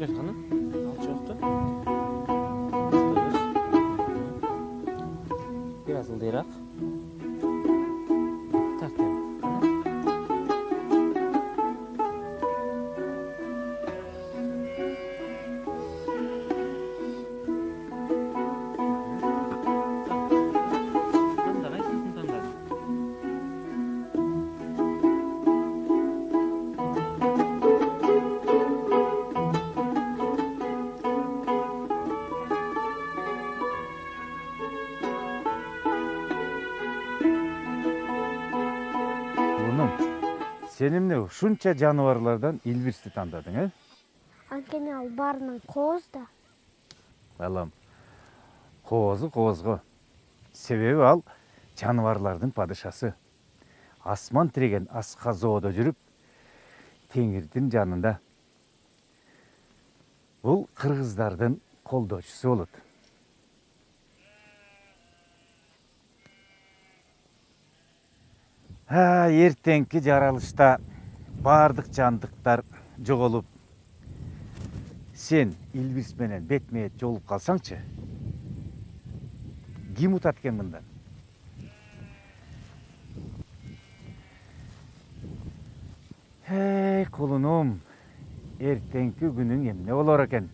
Gel hanım. Al çoktu. Biraz ıldırak. Tertemiz. Oğlum, senimle şunça canavarlardan İlbirsi tandadın, he? Анткени ал баарынан кооз да. Балам, қоозу. Себеби ал жаныбарлардын падышасы. Асман тиреген асказоодо жүрүп, теңирдин жанында. Бул кыргыздардын колдоочусу болот. Эртеңки жаралышта баардык жандыктар жоголуп, сен Илбирс менен бетме-бет жолуп калсаңчы, ким утат экен мындан? Кулунум, эртеңки күнүң эмне болор экен?